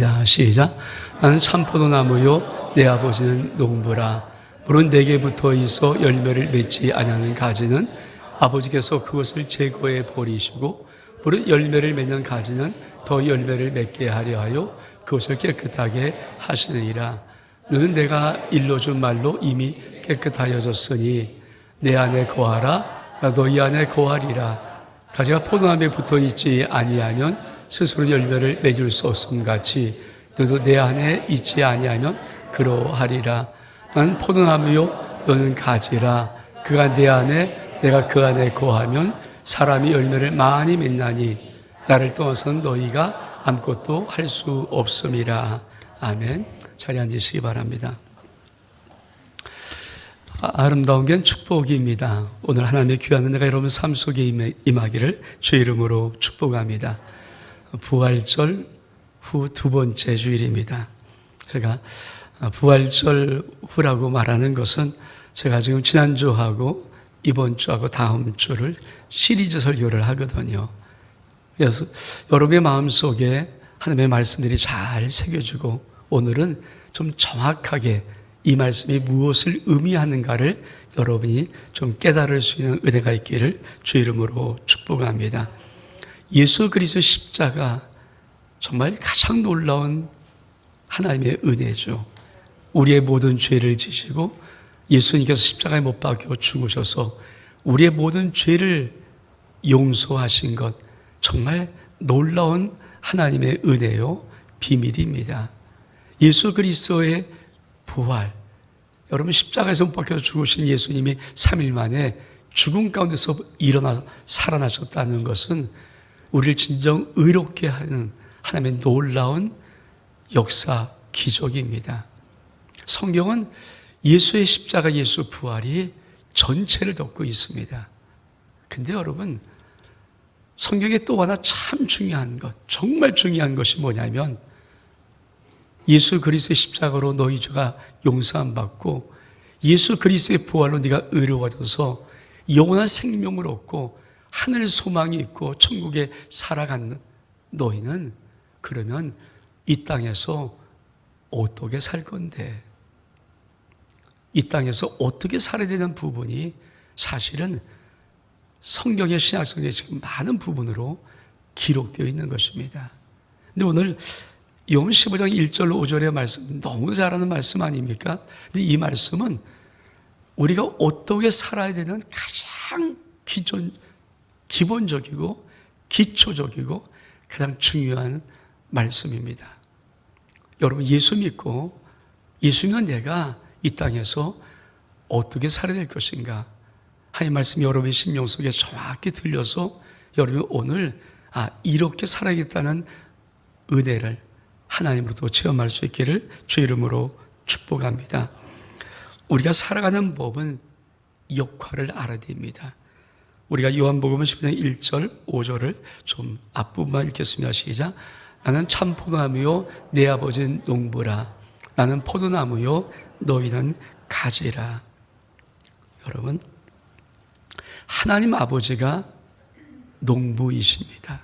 읽겠습니다. 시작. 나는 참포도나무요 내 아버지는 농부라. 물은 내게 붙어 있어 열매를 맺지 아니하는 가지는 아버지께서 그것을 제거해 버리시고, 물은 열매를 맺는 가지는 더 열매를 맺게 하려 하여 그것을 깨끗하게 하시느니라. 너는 내가 일러준 말로 이미 깨끗하여졌으니 내 안에 거하라. 나 너희 안에 거하리라. 가지가 포도나무에 붙어 있지 아니하면 스스로 열매를 맺을 수 없음 같이 너도 내 안에 있지 아니하면 그러하리라. 나는 포도나무요 너는 가지라. 그가 내 안에 내가 그 안에 거하면 사람이 열매를 많이 맺나니 나를 떠나서는 너희가 아무것도 할 수 없음이라. 아멘. 자리에 앉으시기 바랍니다. 아름다운 게 축복입니다. 오늘 하나님의 귀한 은혜가 여러분 삶 속에 임하기를 주의 이름으로 축복합니다. 부활절 후 두 번째 주일입니다. 제가 부활절 후라고 말하는 것은 제가 지금 지난주하고 이번 주하고 다음 주를 시리즈 설교를 하거든요. 그래서 여러분의 마음속에 하나님의 말씀들이 잘 새겨지고 오늘은 좀 정확하게 이 말씀이 무엇을 의미하는가를 여러분이 좀 깨달을 수 있는 은혜가 있기를 주의 이름으로 축복합니다. 예수 그리스도 십자가 정말 가장 놀라운 하나님의 은혜죠. 우리의 모든 죄를 지시고 예수님께서 십자가에 못 박혀 죽으셔서 우리의 모든 죄를 용서하신 것, 정말 놀라운 하나님의 은혜요 비밀입니다. 예수 그리스도의 부활, 여러분 십자가에서 못 박혀 죽으신 예수님이 3일 만에 죽음 가운데서 일어나 살아나셨다는 것은 우리를 진정 의롭게 하는 하나님의 놀라운 역사, 기적입니다. 성경은 예수의 십자가, 예수 부활이 전체를 덮고 있습니다. 근데 여러분, 성경에 또 하나 참 중요한 것, 정말 중요한 것이 뭐냐면 예수 그리스도의 십자가로 너희 죄가 용서함 받고 예수 그리스도의 부활로 네가 의로워져서 영원한 생명을 얻고 하늘 소망이 있고 천국에 살아가는 너희는 그러면 이 땅에서 어떻게 살 건데? 이 땅에서 어떻게 살아야 되는 부분이 사실은 성경의 신약성경에 지금 많은 부분으로 기록되어 있는 것입니다. 근데 오늘 요한 15장 1절 5절의 말씀 너무 잘하는 말씀 아닙니까? 근데 이 말씀은 우리가 어떻게 살아야 되는 가장 기본적이고 기초적이고 가장 중요한 말씀입니다. 여러분 예수 믿고 예수 믿는 내가 이 땅에서 어떻게 살아야 될 것인가? 하나님 말씀이 여러분의 심령 속에 정확히 들려서 여러분이 오늘 이렇게 살아야겠다는 은혜를 하나님으로부터 체험할 수 있기를 주의 이름으로 축복합니다. 우리가 살아가는 법은 역할을 알아야 됩니다. 우리가 요한복음 10장 1절 5절을 좀 앞부분만 읽겠습니다. 시작. 나는 참 포도나무요 내 아버지는 농부라. 나는 포도나무요 너희는 가지라. 여러분, 하나님 아버지가 농부이십니다.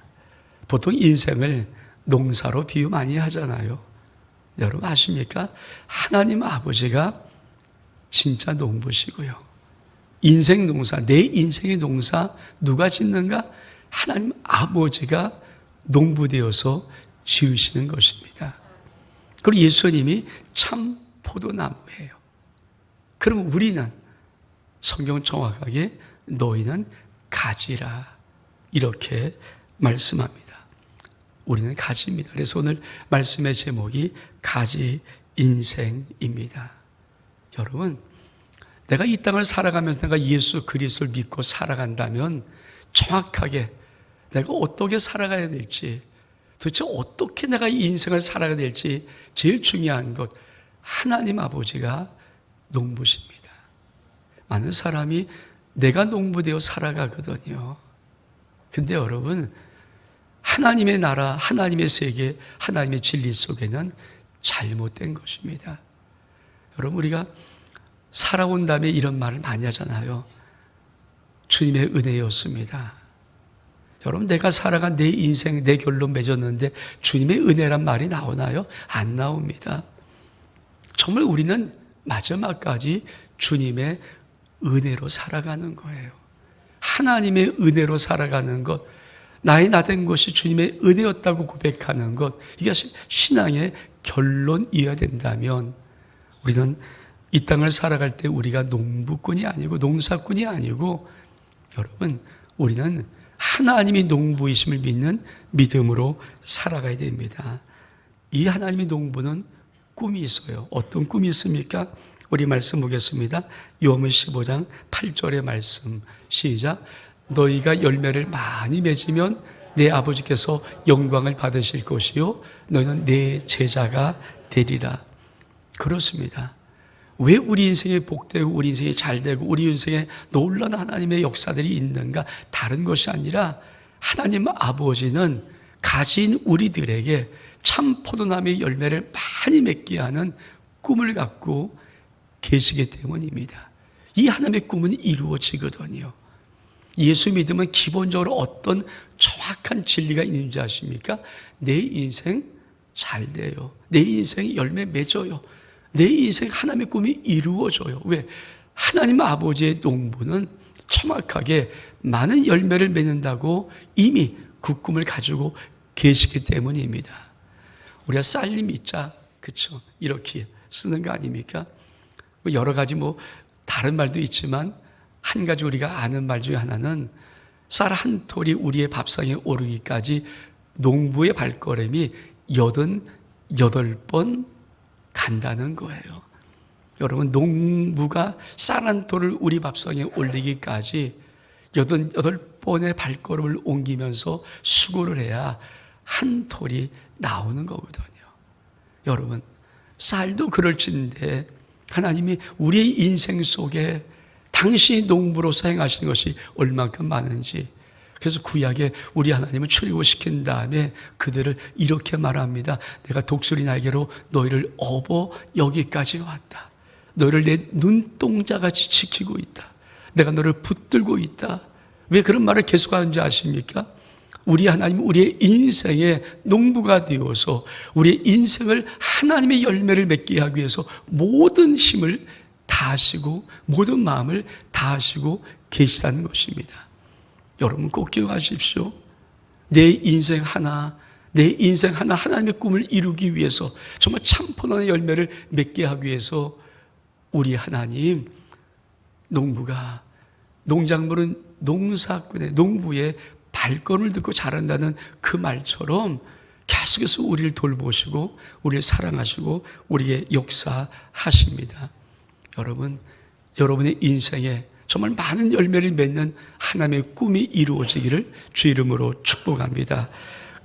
보통 인생을 농사로 비유 많이 하잖아요. 여러분 아십니까? 하나님 아버지가 진짜 농부시고요. 인생 농사, 내 인생의 농사 누가 짓는가? 하나님 아버지가 농부되어서 지으시는 것입니다. 그리고 예수님이 참 포도나무예요. 그럼 우리는 성경은 정확하게 너희는 가지라 이렇게 말씀합니다. 우리는 가지입니다. 그래서 오늘 말씀의 제목이 가지 인생입니다. 여러분, 내가 이 땅을 살아가면서 내가 예수 그리스도를 믿고 살아간다면 정확하게 내가 어떻게 살아가야 될지, 도대체 어떻게 내가 이 인생을 살아가야 될지 제일 중요한 것, 하나님 아버지가 농부십니다. 많은 사람이 내가 농부되어 살아가거든요. 근데 여러분, 하나님의 나라, 하나님의 세계, 하나님의 진리 속에는 잘못된 것입니다. 여러분, 우리가 살아온 다음에 이런 말을 많이 하잖아요. 주님의 은혜였습니다. 여러분, 내가 살아간 내 인생, 내 결론 맺었는데 주님의 은혜란 말이 나오나요? 안 나옵니다. 정말 우리는 마지막까지 주님의 은혜로 살아가는 거예요. 하나님의 은혜로 살아가는 것, 나의 나된 것이 주님의 은혜였다고 고백하는 것, 이게 신앙의 결론이어야 된다면 우리는 이 땅을 살아갈 때 우리가 농부꾼이 아니고 농사꾼이 아니고, 여러분, 우리는 하나님이 농부이심을 믿는 믿음으로 살아가야 됩니다. 이 하나님의 농부는 꿈이 있어요. 어떤 꿈이 있습니까? 우리 말씀 보겠습니다. 요한복음 15장 8절의 말씀, 시작. 너희가 열매를 많이 맺으면 내 아버지께서 영광을 받으실 것이요 너희는 내 제자가 되리라. 그렇습니다. 왜 우리 인생이 복되고 우리 인생이 잘되고 우리 인생에 놀라운 하나님의 역사들이 있는가? 다른 것이 아니라 하나님 아버지는 가진 우리들에게 참 포도나무의 열매를 많이 맺게 하는 꿈을 갖고 계시기 때문입니다. 이 하나님의 꿈은 이루어지거든요. 예수 믿으면 기본적으로 어떤 정확한 진리가 있는지 아십니까? 내 인생 잘 돼요. 내 인생 열매 맺어요. 내 인생 하나님의 꿈이 이루어져요. 왜? 하나님 아버지의 농부는 정확하게 많은 열매를 맺는다고 이미 그 꿈을 가지고 계시기 때문입니다. 우리가 쌀리 믿자, 그렇죠? 이렇게 쓰는 거 아닙니까? 여러 가지 다른 말도 있지만 한 가지 우리가 아는 말 중에 하나는 쌀 한 톨이 우리의 밥상에 오르기까지 농부의 발걸음이 88번 간다는 거예요. 여러분, 농부가 쌀 한 톨을 우리 밥상에 올리기까지 88번의 발걸음을 옮기면서 수고를 해야 한 톨이 나오는 거거든요. 여러분, 쌀도 그럴진데 하나님이 우리의 인생 속에 당신이 농부로서 행하시는 것이 얼만큼 많은지, 그래서 구약에 우리 하나님을 출애굽시킨 다음에 그들을 이렇게 말합니다. 내가 독수리 날개로 너희를 업어 여기까지 왔다. 너희를 내 눈동자같이 지키고 있다. 내가 너를 붙들고 있다. 왜 그런 말을 계속하는지 아십니까? 우리 하나님은 우리의 인생의 농부가 되어서 우리의 인생을 하나님의 열매를 맺게 하기 위해서 모든 힘을 다하시고 모든 마음을 다하시고 계시다는 것입니다. 여러분 꼭 기억하십시오. 내 인생 하나 하나님의 꿈을 이루기 위해서, 정말 참포도나무의 열매를 맺게 하기 위해서 우리 하나님 농부가, 농작물은 농사꾼의, 농부의 발걸음을 듣고 자란다는 그 말처럼 계속해서 우리를 돌보시고 우리를 사랑하시고 우리의 역사하십니다. 여러분, 여러분의 인생에 정말 많은 열매를 맺는 하나님의 꿈이 이루어지기를 주 이름으로 축복합니다.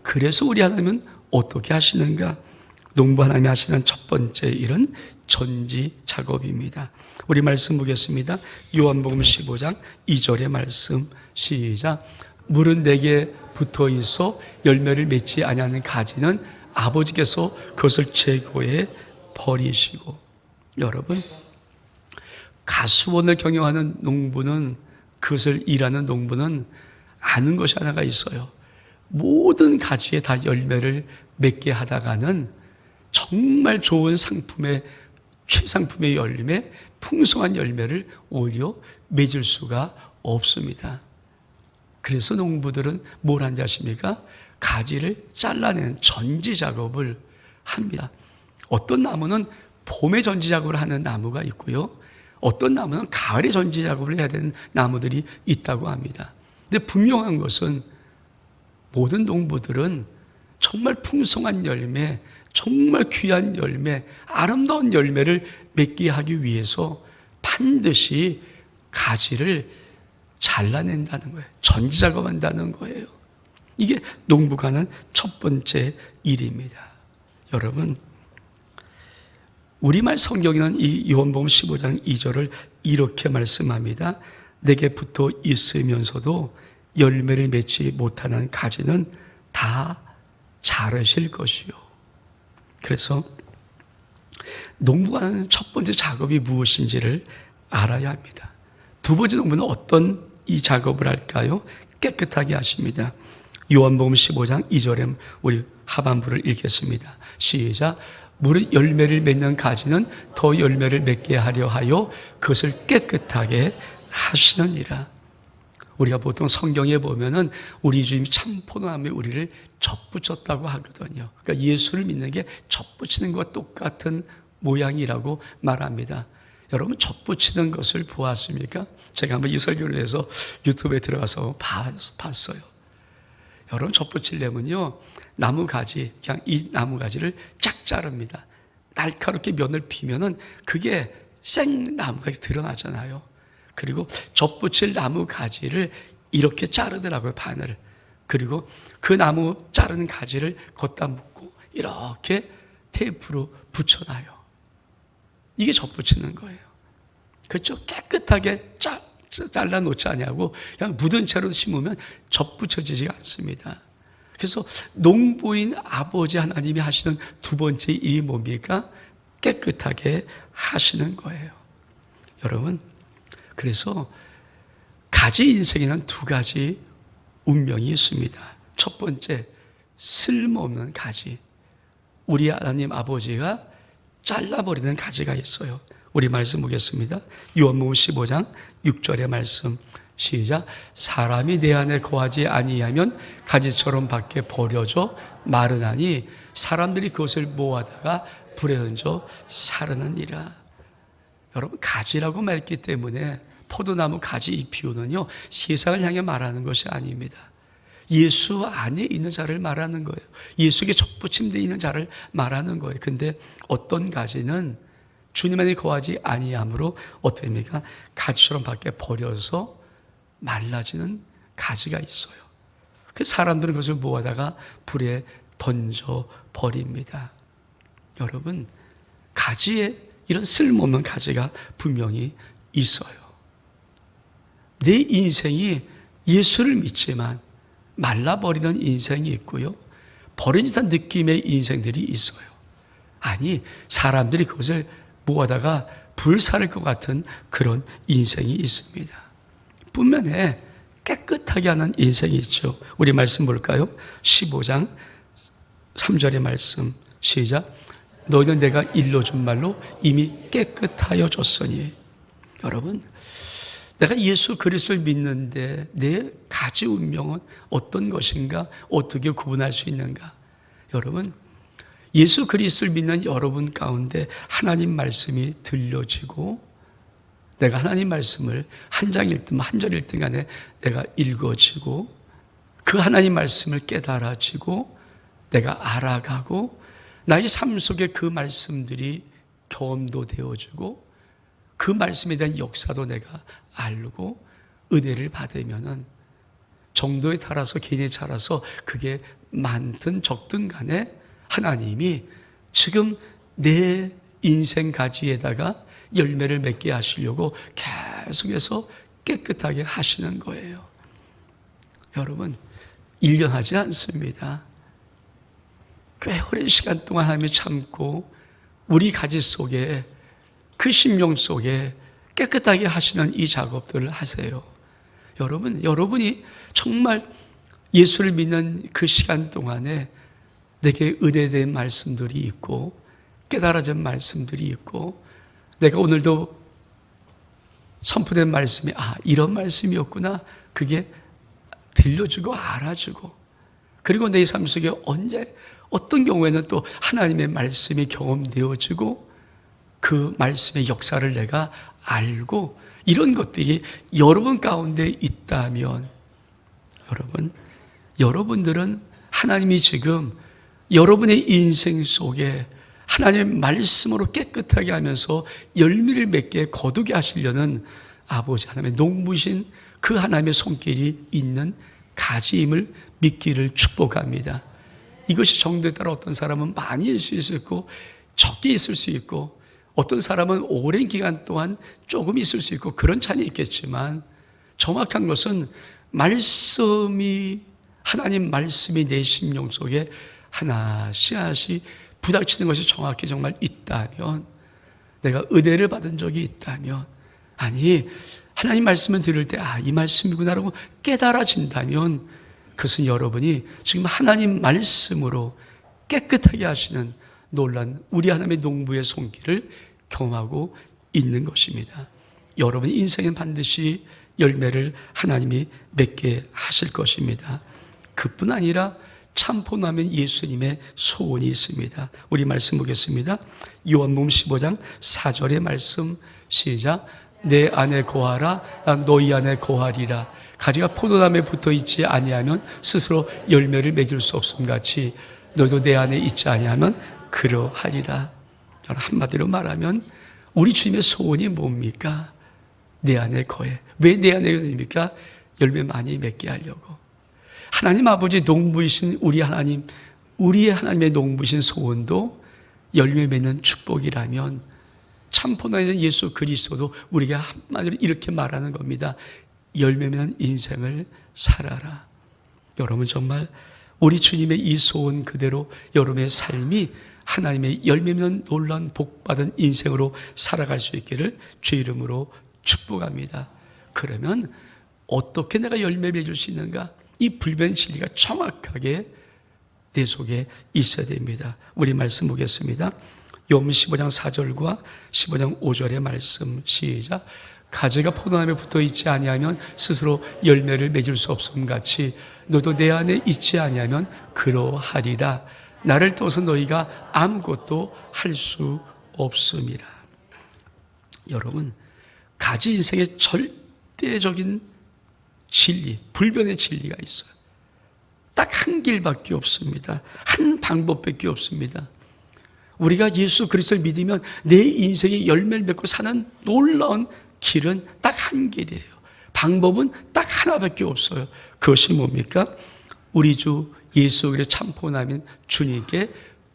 그래서 우리 하나님은 어떻게 하시는가? 농부 하나님이 하시는 첫 번째 일은 전지 작업입니다. 우리 말씀 보겠습니다. 요한복음 15장 2절의 말씀, 시작. 물은 내게 붙어 있어 열매를 맺지 아니하는 가지는 아버지께서 그것을 제거해 버리시고. 여러분, 가수원을 경영하는 농부는, 그것을 일하는 농부는 아는 것이 하나가 있어요. 모든 가지에 다 열매를 맺게 하다가는 정말 좋은 상품의, 최상품의 열매, 풍성한 열매를 오히려 맺을 수가 없습니다. 그래서 농부들은 뭘 하는지 아십니까? 가지를 잘라내는 전지 작업을 합니다. 어떤 나무는 봄에 전지 작업을 하는 나무가 있고요. 어떤 나무는 가을에 전지 작업을 해야 되는 나무들이 있다고 합니다. 근데 분명한 것은 모든 농부들은 정말 풍성한 열매, 정말 귀한 열매, 아름다운 열매를 맺게 하기 위해서 반드시 가지를 잘라낸다는 거예요. 전지 작업한다는 거예요. 이게 농부가 하는 첫 번째 일입니다. 여러분, 우리말 성경에는 이 요한복음 15장 2절을 이렇게 말씀합니다. 내게 붙어 있으면서도 열매를 맺지 못하는 가지는 다 자르실 것이요. 그래서 농부가 하는 첫 번째 작업이 무엇인지를 알아야 합니다. 두 번째 농부는 어떤 이 작업을 할까요? 깨끗하게 하십니다. 요한복음 15장 2절에 우리 하반부를 읽겠습니다. 시작. 무릇 열매를 맺는 가지는 더 열매를 맺게 하려 하여 그것을 깨끗하게 하시느니라. 우리가 보통 성경에 보면은 우리 주님이 참 포도나무에 우리를 접붙였다고 하거든요. 그러니까 예수를 믿는 게 접붙이는 것과 똑같은 모양이라고 말합니다. 여러분, 접붙이는 것을 보았습니까? 제가 한번 이 설교를 해서 유튜브에 들어가서 봤어요. 여러분, 접붙이려면요, 나무 가지, 그냥 이 나무 가지를 쫙 자릅니다. 날카롭게 면을 피면은 그게 생 나무가 드러나잖아요. 그리고 접붙일 나무 가지를 이렇게 자르더라고요, 바늘을. 그리고 그 나무 자른 가지를 걷다 묶고 이렇게 테이프로 붙여놔요. 이게 접붙이는 거예요. 그렇죠? 깨끗하게 잘라놓지 않냐고 그냥 묻은 채로 심으면 접붙여지지 않습니다. 그래서 농부인 아버지 하나님이 하시는 두 번째 일이 뭡니까? 깨끗하게 하시는 거예요. 여러분, 그래서 가지 인생에는 두 가지 운명이 있습니다. 첫 번째, 쓸모없는 가지. 우리 하나님 아버지가 잘라버리는 가지가 있어요. 우리 말씀 보겠습니다. 요한복음 15장 6절의 말씀 시작. 사람이 내 안에 거하지 아니하면 가지처럼 밖에 버려져 마르나니 사람들이 그것을 모아다가 불에 던져 사르느니라. 여러분, 가지라고 말했기 때문에 포도나무 가지 이 비유는요, 세상을 향해 말하는 것이 아닙니다. 예수 안에 있는 자를 말하는 거예요. 예수에게 접붙임되어 있는 자를 말하는 거예요. 근데 어떤 가지는 주님 안에 거하지 아니함으로 어떻습니까? 가지처럼 밖에 버려서 말라지는 가지가 있어요. 그래서 사람들은 그것을 모아다가 불에 던져 버립니다. 여러분, 가지에 이런 쓸모없는 가지가 분명히 있어요. 내 인생이 예수를 믿지만 말라버리는 인생이 있고요, 버려진 느낌의 인생들이 있어요. 아니, 사람들이 그것을 모아다가 불살을 것 같은 그런 인생이 있습니다. 분명히 깨끗하게 하는 인생이 있죠. 우리 말씀 볼까요? 15장 3절의 말씀 시작. 너희는 내가 일러준 말로 이미 깨끗하여 줬으니. 여러분, 내가 예수 그리스도를 믿는데 내 가지 운명은 어떤 것인가? 어떻게 구분할 수 있는가? 여러분, 예수 그리스도를 믿는 여러분 가운데 하나님 말씀이 들려지고 내가 하나님 말씀을 한 장 읽든 한 절 읽든 간에 내가 읽어지고 그 하나님 말씀을 깨달아지고 내가 알아가고 나의 삶 속에 그 말씀들이 경험도 되어지고 그 말씀에 대한 역사도 내가 알고 은혜를 받으면은 정도에 따라서 개인에 따라서 그게 많든 적든 간에 하나님이 지금 내 인생 가지에다가 열매를 맺게 하시려고 계속해서 깨끗하게 하시는 거예요. 여러분, 1년 하지 않습니다. 꽤 오랜 시간 동안 하나님이 참고 우리 가지 속에 그 심령 속에 깨끗하게 하시는 이 작업들을 하세요. 여러분, 여러분이 정말 예수를 믿는 그 시간 동안에 내게 은혜된 말씀들이 있고 깨달아진 말씀들이 있고 내가 오늘도 선포된 말씀이 이런 말씀이었구나, 그게 들려주고 알아주고, 그리고 내 삶 속에 언제 어떤 경우에는 또 하나님의 말씀이 경험되어지고 그 말씀의 역사를 내가 알고, 이런 것들이 여러분 가운데 있다면 여러분들은 하나님이 지금 여러분의 인생 속에 하나님의 말씀으로 깨끗하게 하면서 열매를 맺게 거두게 하시려는 아버지 하나님의 농부신 그 하나님의 손길이 있는 가지임을 믿기를 축복합니다. 이것이 정도에 따라 어떤 사람은 많이 있을 수 있고 적게 있을 수 있고 어떤 사람은 오랜 기간 동안 조금 있을 수 있고 그런 차이는 있겠지만 정확한 것은 하나님 말씀이 내 심령 속에 하나씩 하나씩 부닥치는 것이 정확히 정말 있다면, 내가 은혜를 받은 적이 있다면, 아니 하나님 말씀을 들을 때 이 말씀이구나라고 깨달아진다면 그것은 여러분이 지금 하나님 말씀으로 깨끗하게 하시는 놀란 우리 하나님의 농부의 손길을 경험하고 있는 것입니다. 여러분 인생엔 반드시 열매를 하나님이 맺게 하실 것입니다. 그뿐 아니라 참포나면 예수님의 소원이 있습니다. 우리 말씀 보겠습니다. 요한복음 15장 4절의 말씀 시작. 내 안에 거하라 난 너희 안에 거하리라. 가지가 포도나무에 붙어있지 아니하면 스스로 열매를 맺을 수 없음 같이 너도 내 안에 있지 아니하면 그러하리라. 한마디로 말하면 우리 주님의 소원이 뭡니까? 내 안에 거해. 왜 내 안에 거입니까? 열매 많이 맺게 하려고. 하나님 아버지 농부이신 우리 하나님, 우리의 하나님의 농부이신 소원도 열매 맺는 축복이라면 참포나무인 예수 그리스도도 우리가 한마디로 이렇게 말하는 겁니다. 열매 맺는 인생을 살아라. 여러분 정말 우리 주님의 이 소원 그대로 여러분의 삶이 하나님의 열매 맺는 놀라운 복받은 인생으로 살아갈 수 있기를 주의 이름으로 축복합니다. 그러면 어떻게 내가 열매 맺을 수 있는가? 이 불변의 진리가 정확하게 내 속에 있어야 됩니다. 우리 말씀 보겠습니다. 요한복음 15장 4절과 15장 5절의 말씀 시작. 가지가 포도나무에 붙어있지 아니하면 스스로 열매를 맺을 수 없음 같이 너도 내 안에 있지 아니하면 그러하리라. 나를 떠서 너희가 아무것도 할 수 없음이라. 여러분 가지 인생의 절대적인 진리, 불변의 진리가 있어요. 딱 한 길밖에 없습니다. 한 방법밖에 없습니다. 우리가 예수 그리스도를 믿으면 내 인생의 열매를 맺고 사는 놀라운 길은 딱 한 길이에요. 방법은 딱 하나밖에 없어요. 그것이 뭡니까? 우리 주 예수 그리스도의 참포나무인 주님께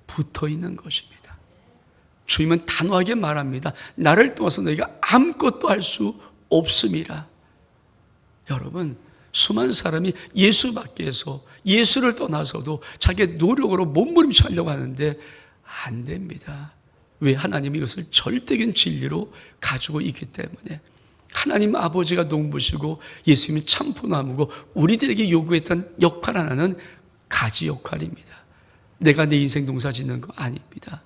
붙어있는 것입니다. 주님은 단호하게 말합니다. 나를 떠나서 너희가 아무것도 할 수 없음이라. 여러분 수많은 사람이 예수 밖에서 예수를 떠나서도 자기의 노력으로 몸부림쳐 하려고 하는데 안 됩니다. 왜? 하나님이 이것을 절대적인 진리로 가지고 있기 때문에. 하나님 아버지가 농부시고 예수님이 참포나무고 우리들에게 요구했던 역할 하나는 가지 역할입니다. 내가 내 인생 농사 짓는 거 아닙니다.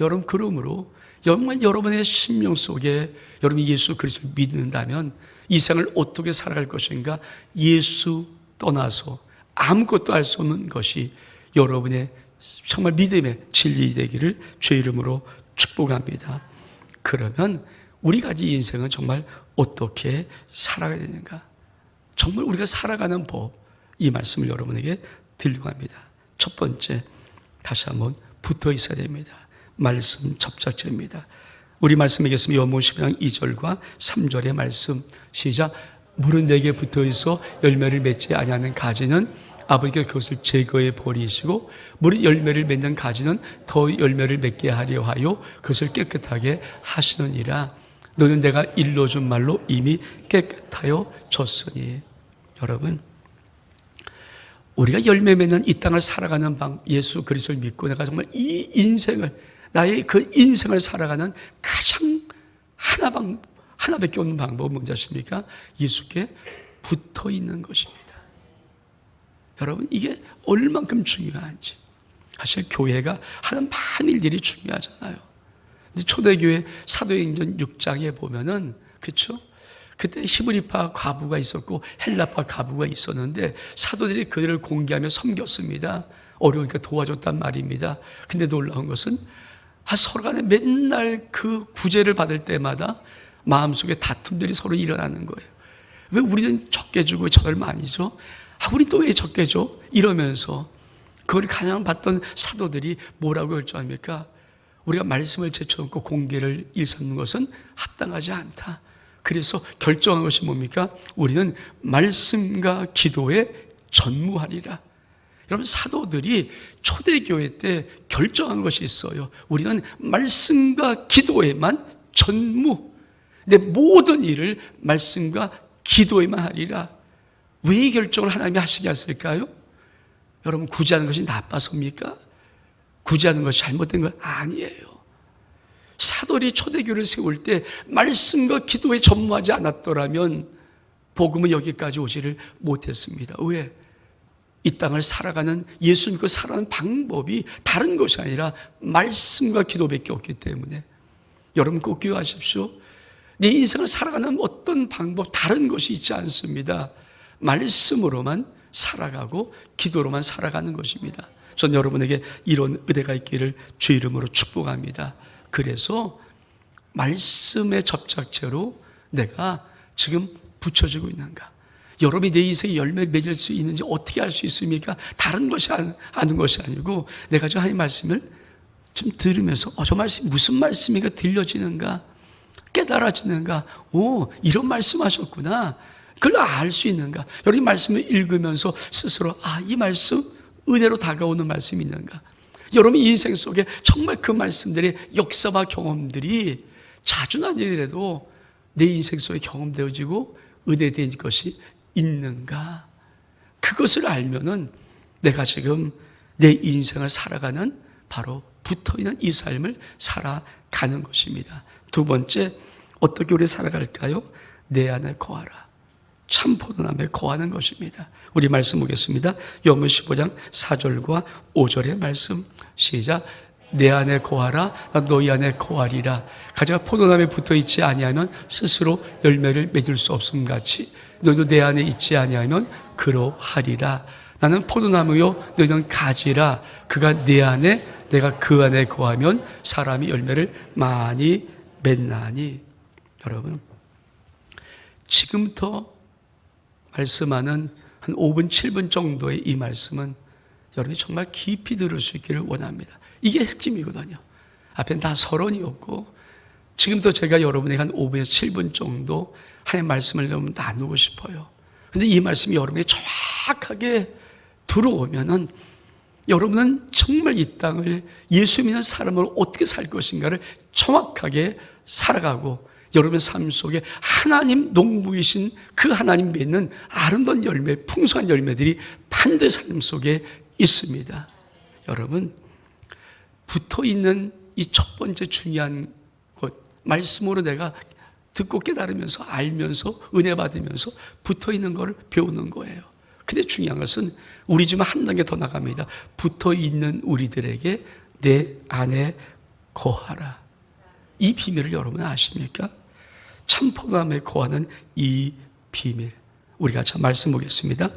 여러분 그러므로 정말 여러분의 심령 속에 여러분이 예수 그리스도를 믿는다면 이 생을 어떻게 살아갈 것인가? 예수 떠나서 아무것도 할 수 없는 것이 여러분의 정말 믿음의 진리 되기를 주의 이름으로 축복합니다. 그러면 우리 가지 인생은 정말 어떻게 살아가야 되는가? 정말 우리가 살아가는 법, 이 말씀을 여러분에게 드리려고 합니다. 첫 번째, 다시 한번 붙어 있어야 됩니다. 말씀 접착제입니다. 우리 말씀 읽겠습니다. 요한복음 15장 2절과 3절의 말씀 시작. 물은 내게 붙어 있어 열매를 맺지 아니하는 가지는 아버지가 그것을 제거해 버리시고 물은 열매를 맺는 가지는 더 열매를 맺게 하려 하여 그것을 깨끗하게 하시느니라. 너는 내가 일러준 말로 이미 깨끗하여 졌으니. 여러분 우리가 열매 맺는 이 땅을 살아가는 예수 그리스도를 믿고 내가 정말 이 인생을 나의 그 인생을 살아가는 가장 하나밖에 없는 방법은 뭔지 아십니까? 예수께 붙어 있는 것입니다. 여러분 이게 얼만큼 중요한지. 사실 교회가 하는 많은 일들이 중요하잖아요. 근데 초대교회 사도행전 6장에 보면은 그렇죠? 그때 히브리파 과부가 있었고 헬라파 과부가 있었는데 사도들이 그들을 공개하며 섬겼습니다. 어려우니까 도와줬단 말입니다. 근데 놀라운 것은 서로 간에 맨날 그 구제를 받을 때마다 마음속에 다툼들이 서로 일어나는 거예요. 왜 우리는 적게 주고 저들 많이 줘? 우리 또 왜 적게 줘? 이러면서 그걸 가장받던 사도들이 뭐라고 결정합니까? 우리가 말씀을 제쳐놓고 공개를 일삼는 것은 합당하지 않다. 그래서 결정한 것이 뭡니까? 우리는 말씀과 기도에 전무하리라. 여러분 사도들이 초대교회 때 결정한 것이 있어요. 우리는 말씀과 기도에만 전무, 내 모든 일을 말씀과 기도에만 하리라. 왜 이 결정을 하나님이 하시게 했을까요? 여러분 구제하는 것이 나빠서입니까? 구제하는 것이 잘못된 건 아니에요. 사도리 초대교회를 세울 때 말씀과 기도에 전무하지 않았더라면 복음은 여기까지 오지를 못했습니다. 왜? 이 땅을 살아가는, 예수 믿고 살아가는 방법이 다른 것이 아니라 말씀과 기도밖에 없기 때문에 여러분 꼭 기억하십시오. 내 인생을 살아가는 어떤 방법, 다른 것이 있지 않습니다. 말씀으로만 살아가고 기도로만 살아가는 것입니다. 전 여러분에게 이런 은혜가 있기를 주 이름으로 축복합니다. 그래서 말씀의 접착제로 내가 지금 붙여지고 있는가? 여러분이 내 인생에 열매를 맺을 수 있는지 어떻게 알 수 있습니까? 다른 것이 아는 것이 아니고 내가 저 하나님 말씀을 좀 들으면서 저 말씀이 무슨 말씀인가 들려지는가? 깨달아지는가? 이런 말씀하셨구나. 그걸 알 수 있는가? 여러분 말씀을 읽으면서 스스로 이 말씀 은혜로 다가오는 말씀이 있는가? 여러분 인생 속에 정말 그 말씀들의 역사와 경험들이 자주는 아니더라도 내 인생 속에 경험되어지고 은혜된 것이 있는가? 그것을 알면은 내가 지금 내 인생을 살아가는 바로 붙어있는 이 삶을 살아가는 것입니다. 두 번째, 어떻게 우리 살아갈까요? 내 안에 거하라. 참 포도나무에 거하는 것입니다. 우리 말씀 보겠습니다. 요한복음 15장 4절과 5절의 말씀 시작. 내 안에 거하라. 나 너희 안에 거하리라. 가지가 포도나무에 붙어있지 아니하면 스스로 열매를 맺을 수 없음 같이 너희도 내 안에 있지 아니하면 그러하리라. 나는 포도나무요 너희는 가지라. 그가 내 안에 내가 그 안에 거하면 사람이 열매를 많이 맺나니. 여러분 지금부터 말씀하는 한 5분 7분 정도의 이 말씀은 여러분이 정말 깊이 들을 수 있기를 원합니다. 이게 핵심이거든요. 앞엔 다 서론이었고 지금부터 제가 여러분에게 한 5분에서 7분 정도 하나님의 말씀을 좀 나누고 싶어요. 근데 이 말씀이 여러분에게 정확하게 들어오면은 여러분은 정말 이 땅을 예수 믿는 사람으로 어떻게 살 것인가를 정확하게 살아가고 여러분의 삶 속에 하나님 농부이신 그 하나님 맺는 아름다운 열매, 풍성한 열매들이 반드시 삶 속에 있습니다. 여러분 붙어있는 이 첫 번째 중요한 것, 말씀으로 내가 듣고 깨달으면서 알면서 은혜 받으면서 붙어있는 걸 배우는 거예요. 근데 중요한 것은 우리 좀 한 단계 더 나갑니다. 붙어있는 우리들에게 내 안에 거하라. 이 비밀을 여러분 아십니까? 참 포도나무에 거하는 이 비밀. 우리가 참 말씀 보겠습니다.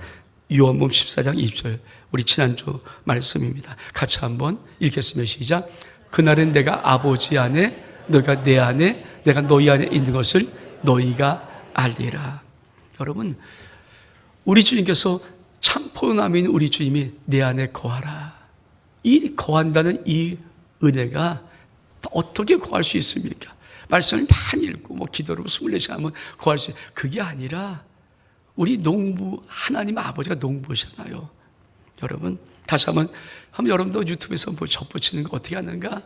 요한복음 14장 20절. 우리 지난주 말씀입니다. 같이 한번 읽겠습니다. 시작. 그날은 내가 아버지 안에 너희가 내 안에 내가 너희 안에 있는 것을 너희가 알리라. 여러분 우리 주님께서 참 포도나무인 우리 주님이 내 안에 거하라. 이 거한다는 이 은혜가 어떻게 거할 수 있습니까? 말씀을 많이 읽고 기도로 24시간 하면 거할 수 있어요. 그게 아니라 우리 농부 하나님 아버지가 농부시잖아요. 여러분 다시 한번 여러분도 유튜브에서 접붙이는 거 어떻게 하는가?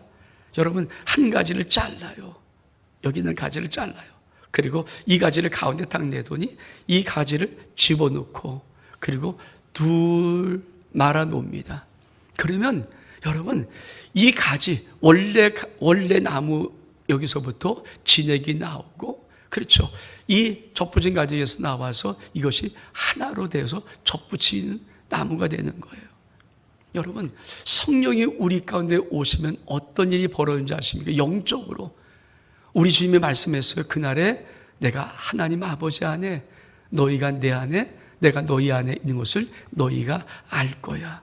여러분 한 가지를 잘라요. 여기 있는 가지를 잘라요. 그리고 이 가지를 가운데 딱 내더니 이 가지를 집어넣고 그리고 둘 말아 놓습니다. 그러면 여러분 이 가지 원래 나무 여기서부터 진액이 나오고 그렇죠. 이 접붙인 가지에서 나와서 이것이 하나로 되어서 접붙이는 나무가 되는 거예요. 여러분 성령이 우리 가운데 오시면 어떤 일이 벌어지는지 아십니까? 영적으로 우리 주님이 말씀했어요. 그날에 내가 하나님 아버지 안에 너희가 내 안에 내가 너희 안에 있는 것을 너희가 알 거야.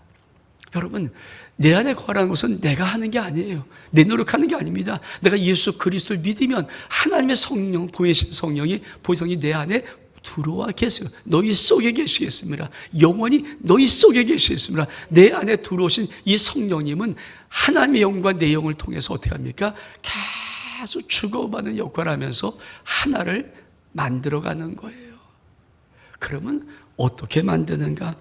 여러분 내 안에 거하라는 것은 내가 하는 게 아니에요. 내 노력하는 게 아닙니다. 내가 예수 그리스도를 믿으면 하나님의 성령, 보혜신 성령이 보혜성이 내 안에 들어와 계세요. 너희 속에 계시겠습니다. 영원히 너희 속에 계시겠습니다. 내 안에 들어오신 이 성령님은 하나님의 영과 내 영을 통해서 어떻게 합니까? 계속 주고받는 역할을 하면서 하나를 만들어가는 거예요. 그러면 어떻게 만드는가?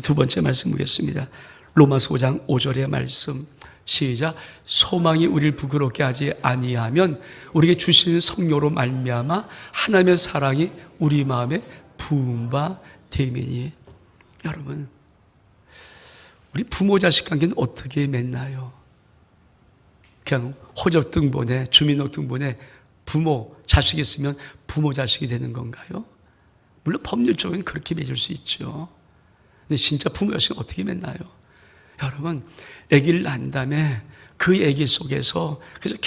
두 번째 말씀 보겠습니다. 로마서 5장 5절의 말씀 시작. 소망이 우리를 부끄럽게 하지 아니하면 우리에게 주시는 성령으로 말미암아 하나님의 사랑이 우리 마음에 부은 바 됨이니. 여러분 우리 부모 자식 관계는 어떻게 맺나요? 그냥 호적등본에, 주민등록등본에 부모, 자식이 있으면 부모, 자식이 되는 건가요? 물론 법률적으로는 그렇게 맺을 수 있죠. 근데 진짜 부모, 자식은 어떻게 맺나요? 여러분, 아기를 낳은 다음에 그 아기 속에서 그래서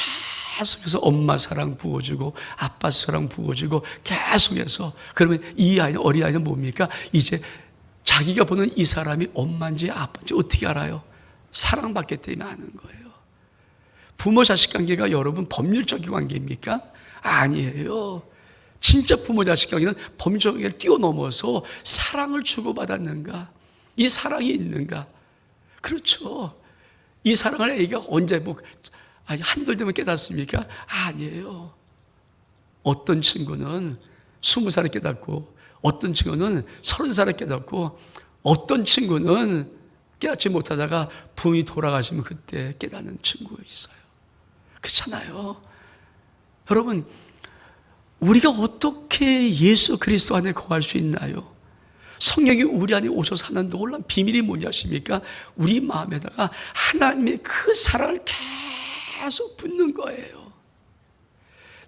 계속해서 엄마 사랑 부어주고 아빠 사랑 부어주고 계속해서, 그러면 이 아이는, 어린아이는 뭡니까? 이제 자기가 보는 이 사람이 엄마인지 아빠인지 어떻게 알아요? 사랑받기 때문에 아는 거예요. 부모 자식 관계가 여러분 법률적인 관계입니까? 아니에요. 진짜 부모 자식 관계는 법률적 관계를 뛰어넘어서 사랑을 주고받았는가? 이 사랑이 있는가? 그렇죠. 이 사랑을 애기가 언제 한돌 되면 깨닫습니까? 아니에요. 어떤 친구는 20살에 깨닫고, 어떤 친구는 30살에 깨닫고, 어떤 친구는 깨닫지 못하다가 부모님이 돌아가시면 그때 깨닫는 친구가 있어요. 그렇잖아요. 여러분, 우리가 어떻게 예수 그리스도 안에 거할 수 있나요? 성령이 우리 안에 오셔서 하는 놀라운 비밀이 뭐냐 하십니까? 우리 마음에다가 하나님의 그 사랑을 계속 붓는 거예요.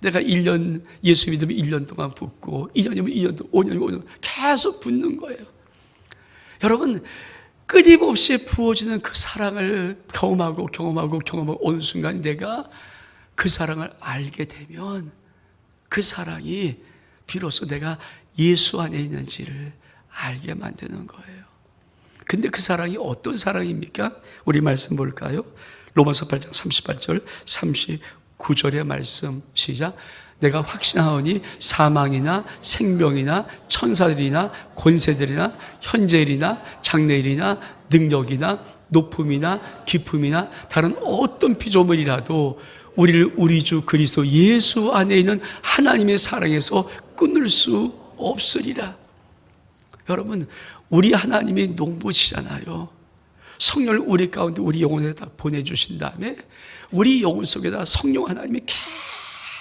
내가 1년, 예수 믿으면 1년 동안 붓고, 2년이면 2년 동안, 5년이면 5년 계속 붓는 거예요. 여러분, 끊임없이 부어지는 그 사랑을 경험하고 어느 순간 내가 그 사랑을 알게 되면 그 사랑이 비로소 내가 예수 안에 있는지를 알게 만드는 거예요. 근데 그 사랑이 어떤 사랑입니까? 우리 말씀 볼까요? 로마서 8장 38절 39절의 말씀 시작. 내가 확신하오니 사망이나 생명이나 천사들이나 권세들이나 현재일이나 장래일이나 능력이나 높음이나 깊음이나 다른 어떤 피조물이라도 우리를 우리 주 그리스도 예수 안에 있는 하나님의 사랑에서 끊을 수 없으리라. 여러분, 우리 하나님이 농부시잖아요. 성령을 우리 가운데 우리 영혼에 다 보내주신 다음에 우리 영혼 속에다 성령 하나님이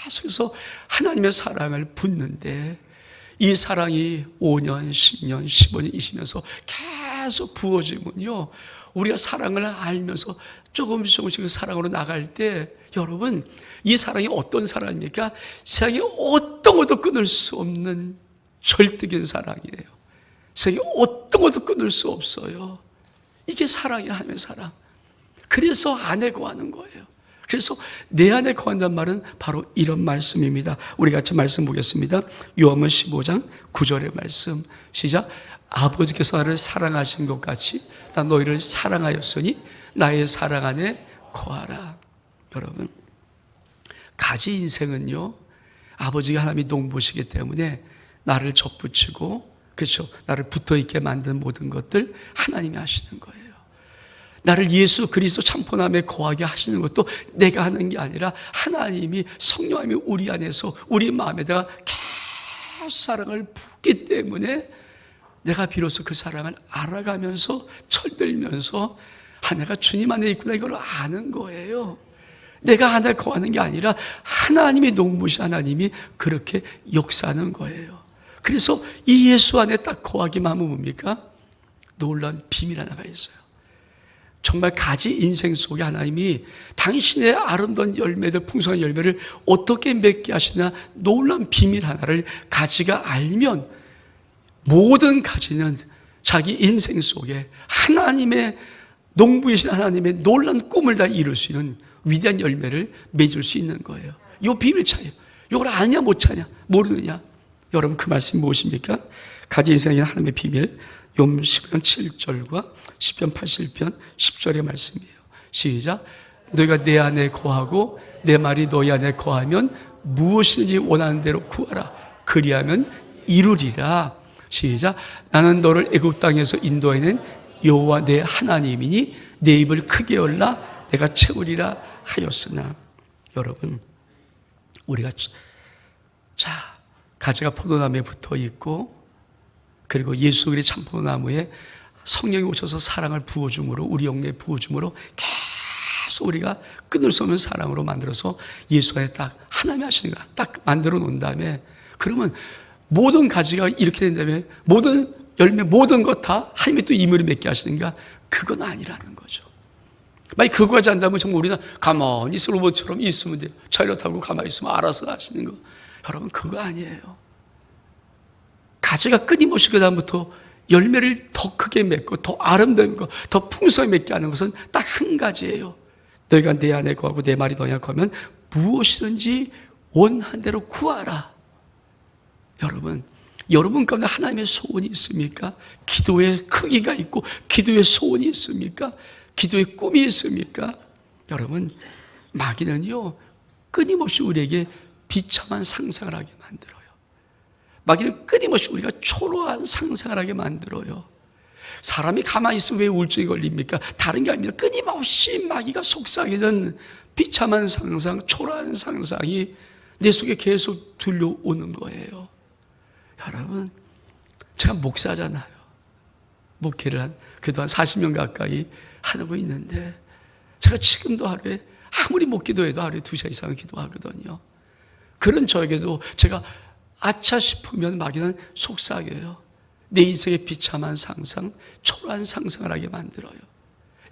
계속해서 하나님의 사랑을 붓는데, 이 사랑이 5년, 10년, 15년, 20년서 계속 부어지면요, 우리가 사랑을 알면서 조금씩 그 사랑으로 나갈 때, 여러분, 이 사랑이 어떤 사랑입니까? 세상에 어떤 것도 끊을 수 없는 절대적인 사랑이에요. 세상에 어떤 것도 끊을 수 없어요. 이게 사랑이에요. 하나님의 사랑. 그래서 안에 거하는 거예요. 그래서 내 안에 거한다는 말은 바로 이런 말씀입니다. 우리 같이 말씀 보겠습니다. 요한복음 15장 9절의 말씀 시작. 아버지께서 나를 사랑하신 것 같이 나 너희를 사랑하였으니 나의 사랑 안에 거하라. 여러분, 가지 인생은요, 아버지가 하나님이 농부시기 때문에 나를 접붙이고, 그렇죠, 나를 붙어있게 만든 모든 것들 하나님이 하시는 거예요. 나를 예수 그리스도 참포남에 거하게 하시는 것도 내가 하는 게 아니라 하나님이, 성령님이 우리 안에서 우리 마음에다가 계속 사랑을 붓기 때문에 내가 비로소 그 사랑을 알아가면서 철들면서 내가 주님 안에 있구나 이걸 아는 거예요. 내가 하나 거하는 게 아니라 하나님이 농부신 하나님이 그렇게 역사하는 거예요. 그래서 이 예수 안에 딱 거하기만 하면 뭡니까? 놀라운 비밀 하나가 있어요. 정말 가지 인생 속에 하나님이 당신의 아름다운 열매들, 풍성한 열매를 어떻게 맺게 하시나 놀라운 비밀 하나를 가지가 알면 모든 가지는 자기 인생 속에 하나님의 농부이신 하나님의 놀라운 꿈을 다 이룰 수 있는 위대한 열매를 맺을 수 있는 거예요. 이 비밀 차이에요. 이걸 아냐 못 차냐 모르느냐. 여러분, 그 말씀이 무엇입니까? 가지 인생의 하나님의 비밀, 욥 10편 7절과 10편 81편 10절의 말씀이에요. 시작. 너희가 내 안에 거하고 내 말이 너희 안에 거하면 무엇이든지 원하는 대로 구하라. 그리하면 이루리라. 시작. 나는 너를 애굽 땅에서 인도해낸 여호와 내 하나님이니 내 입을 크게 열라 내가 채우리라 하였으나. 여러분, 우리가 가지가 포도나무에 붙어 있고, 그리고 예수 그리스도 참포도나무에 성령이 오셔서 사랑을 부어줌으로, 우리 영혼에 부어줌으로 계속 우리가 끊을 수 없는 사랑으로 만들어서 예수 안에 딱 하나님이 하시는 거야. 딱 만들어 놓은 다음에, 그러면 모든 가지가 이렇게 된 다음에 모든 열매, 모든 것 다 하나님이 또 임의로 맺게 하시는가? 그건 아니라는 거죠. 만약 그거까지 한다면 정말 우리는 가만히 로봇처럼 있으면 돼요. 차이로 타고 가만히 있으면 알아서 하시는 거. 여러분, 그거 아니에요. 가지가 끊임없이 그 다음부터 열매를 더 크게 맺고 더 아름다운 것, 더 풍성하게 맺게 하는 것은 딱 한 가지예요. 너희가 내 안에 거하고 내 말이 너희 안에 거하면 무엇이든지 원한 대로 구하라. 여러분 가운데 하나님의 소원이 있습니까? 기도의 크기가 있고 기도의 소원이 있습니까? 기도의 꿈이 있습니까? 여러분, 마귀는요 끊임없이 우리에게 비참한 상상을 하게 만들어요. 마귀는 끊임없이 우리가 초라한 상상을 하게 만들어요. 사람이 가만히 있으면 왜 우울증이 걸립니까? 다른 게 아닙니다. 끊임없이 마귀가 속삭이는 비참한 상상, 초라한 상상이 내 속에 계속 들려오는 거예요. 여러분, 제가 목사잖아요. 목회를 그동안 40년 가까이 하고 있는데 제가 지금도 하루에 아무리 못 기도해도 하루에 2시간 이상 기도하거든요. 그런 저에게도 제가 아차 싶으면 마귀는 속삭여요. 내 인생의 비참한 상상, 초라한 상상을 하게 만들어요.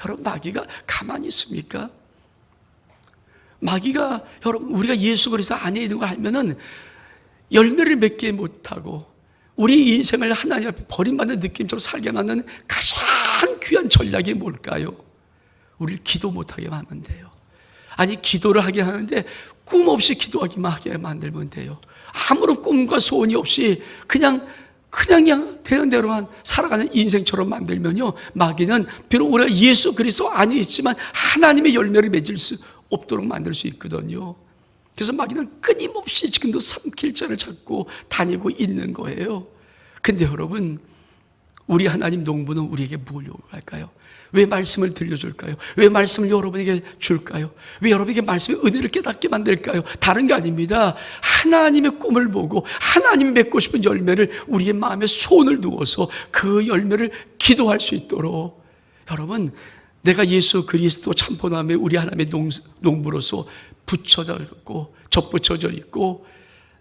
여러분, 마귀가 가만히 있습니까? 마귀가, 여러분, 우리가 예수 그리스도 안에 있는 걸 알면은 열매를 맺게 못하고 우리 인생을 하나님 앞에 버림받는 느낌처럼 살게 만드는 가장 귀한 전략이 뭘까요? 우리를 기도 못하게 하면 돼요. 아니, 기도를 하게 하는데 꿈 없이 기도하기만 하게 만들면 돼요. 아무런 꿈과 소원이 없이 그냥 되는 대로만 살아가는 인생처럼 만들면요, 마귀는 비록 우리가 예수 그리스도 안에 있지만 하나님의 열매를 맺을 수 없도록 만들 수 있거든요. 그래서 마귀는 끊임없이 지금도 삼킬 자를 찾고 다니고 있는 거예요. 근데 여러분, 우리 하나님 농부는 우리에게 뭘 요구할까요? 왜 말씀을 들려줄까요? 왜 말씀을 여러분에게 줄까요? 왜 여러분에게 말씀의 은혜를 깨닫게 만들까요? 다른 게 아닙니다. 하나님의 꿈을 보고 하나님이 맺고 싶은 열매를 우리의 마음에 소원을 두어서 그 열매를 기도할 수 있도록, 여러분, 내가 예수 그리스도 참포남에 우리 하나님의 농부로서 붙여져 있고 접붙여져 있고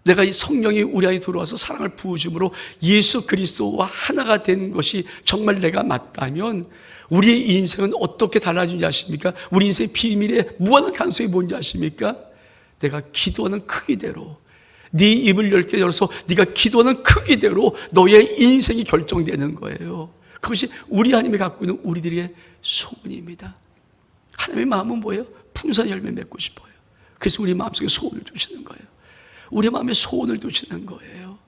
내가 이 성령이 우리 안에 들어와서 사랑을 부어줌으로 예수 그리스도와 하나가 된 것이 정말 내가 맞다면 우리의 인생은 어떻게 달라지는지 아십니까? 우리 인생의 비밀의 무한한 가능성이 뭔지 아십니까? 내가 기도하는 크기대로, 네 입을 열게 열어서 네가 기도하는 크기대로 너의 인생이 결정되는 거예요. 그것이 우리 하나님이 갖고 있는 우리들의 소원입니다. 하나님의 마음은 뭐예요? 풍성한 열매 맺고 싶어요. 그래서 우리 마음속에 소원을 두시는 거예요. 우리 마음에 소원을 두시는 거예요.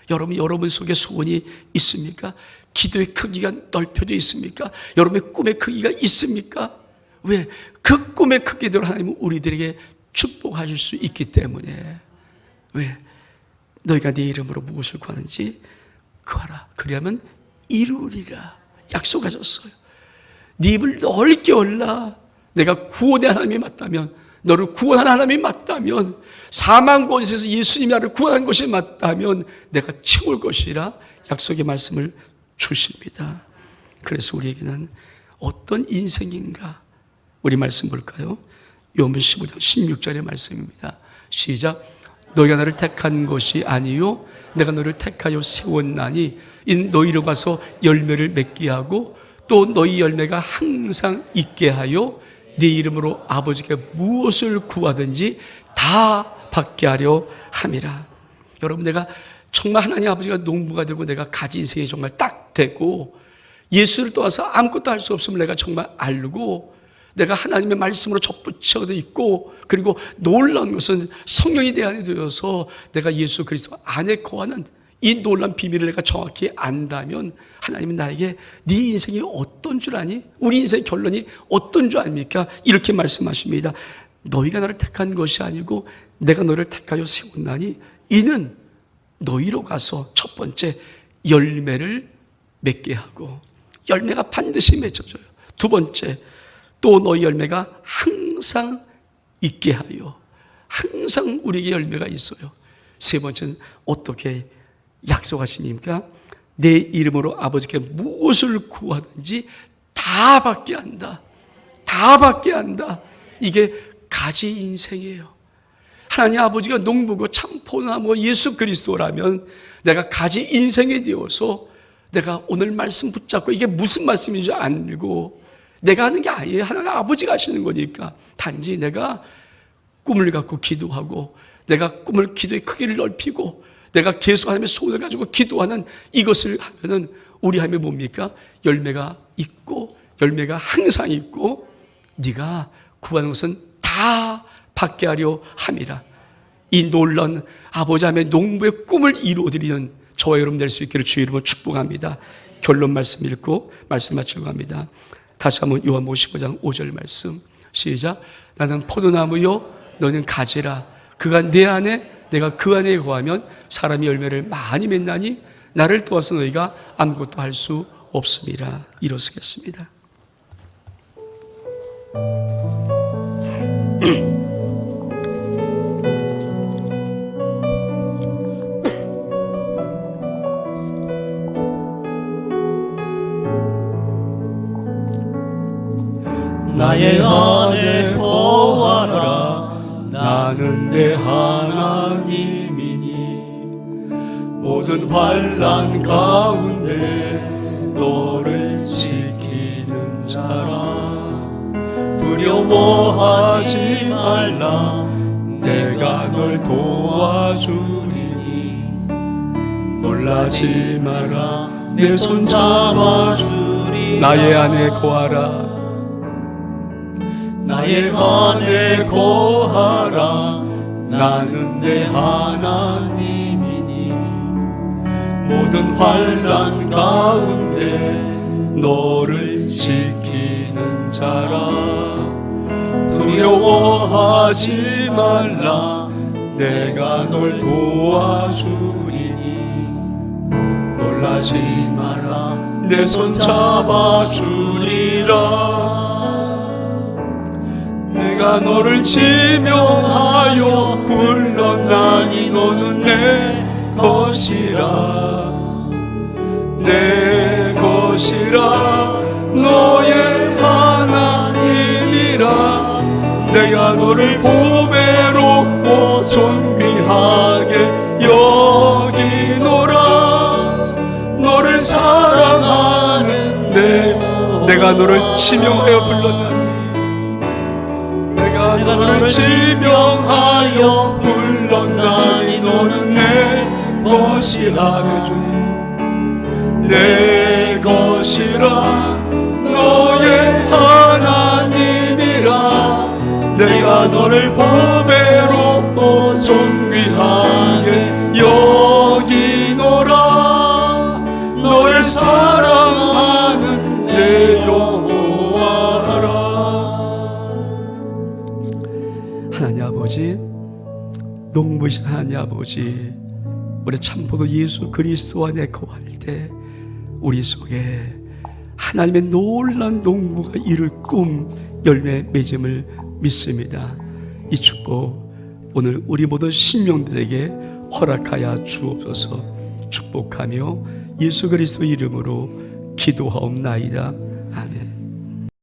여러분 속에 소원이 있습니까? 기도의 크기가 넓혀져 있습니까? 여러분의 꿈의 크기가 있습니까? 왜? 그 꿈의 크기대로 하나님은 우리들에게 축복하실 수 있기 때문에. 왜? 너희가 네 이름으로 무엇을 구하는지 구하라. 그리하면 이루리라 약속하셨어요. 네 입을 넓게 열라. 내가 구원의 하나님이 맞다면, 너를 구원하는 하나님이 맞다면, 사망 권세에서 예수님이 나를 구원한 것이 맞다면 내가 채울 것이라 약속의 말씀을 주십니다. 그래서 우리에게는 어떤 인생인가? 우리 말씀 볼까요? 요한복음 15장 16절의 말씀입니다. 시작. 너희가 나를 택한 것이 아니요 내가 너를 택하여 세웠나니 인 너희로 가서 열매를 맺게 하고 또 너희 열매가 항상 있게 하여 네 이름으로 아버지께 무엇을 구하든지 다 받게 하려 함이라. 여러분, 내가 정말 하나님 아버지가 농부가 되고 내가 가지 인생이 정말 딱 되고 예수를 떠나서 아무것도 할 수 없음을 내가 정말 알고 내가 하나님의 말씀으로 접붙여져 있고, 그리고 놀라운 것은 성령이 내 안에 들어서 내가 예수 그리스도 안에 거하는 이 놀라운 비밀을 내가 정확히 안다면 하나님은 나에게 네 인생이 어떤 줄 아니? 우리 인생의 결론이 어떤 줄 압니까? 이렇게 말씀하십니다. 너희가 나를 택한 것이 아니고 내가 너를 택하여 세웠나니 이는 너희로 가서 첫 번째 열매를 맺게 하고, 열매가 반드시 맺어져요. 두 번째, 또 너희 열매가 항상 있게 하여, 항상 우리에게 열매가 있어요. 세 번째는 어떻게 약속하시니까 내 이름으로 아버지께 무엇을 구하든지 다 받게 한다. 다 받게 한다. 이게 가지 인생이에요. 하나님 아버지가 농부고 참포나무 예수 그리스도라면 내가 가지 인생이 되어서 내가 오늘 말씀 붙잡고 이게 무슨 말씀인지 알고 내가 하는 게 아니에요. 하나님 아버지가 하시는 거니까. 단지 내가 꿈을 갖고 기도하고, 내가 꿈을 기도의 크기를 넓히고, 내가 계속 하나님의 소원을 가지고 기도하는 이것을 하면은 우리 하나님이 뭡니까? 열매가 있고, 열매가 항상 있고, 네가 구하는 것은 다 받게 하려 함이라. 이 놀라운 아버지 하나님의 농부의 꿈을 이루어드리는 저와 여러분 될 수 있기를 주의 이름으로 축복합니다. 결론 말씀 읽고 말씀 마치려고 합니다. 다시 한번 요한복음 15장 5절 말씀 시작. 나는 포도나무요 너는 가지라. 그가 내 안에 내가 그 안에 거하면 사람이 열매를 많이 맺나니 나를 도와서 너희가 아무것도 할 수 없음이라. 일어서겠습니다. 나의 안에 거하라. 나는 내 하나님이니 모든 환난 가운데 너를 지키는 자라. 두려워하지 말라. 내가 널 도와주리니 놀라지 마라. 내 손 잡아주리. 나의 안에 거하라. 나의 안에 거하라. 나는 내 하나님이니 모든 환난 가운데 너를 지키는 자라. 두려워하지 말라. 내가 널 도와주리니 놀라지 마라. 내 손 잡아주리라. 내가 너를 지명하여 불렀나니 너는 내 것이라. 내 것이라. 너의 하나님이라. 내가 너를 보배롭고 존귀하게 여기노라. 너를 사랑하는 내가 너를 지명하여 불렀나니 내가 너를 지명하여 불렀나니 너는 내 것이라. 내 것이라. 너의 하나님이라. 내가 너를 보배롭고 존귀하게 여기노라. 너를 사랑하는 내 여호와라. 하나님 아버지, 농부이신 하나님 아버지, 우리 참포도 예수 그리스도 안에 거할 때 우리 속에 하나님의 놀라운 농부가 이룰 꿈 열매 맺음을 믿습니다. 이 축복 오늘 우리 모든 신령들에게 허락하여 주옵소서. 축복하며 예수 그리스도 이름으로 기도하옵나이다.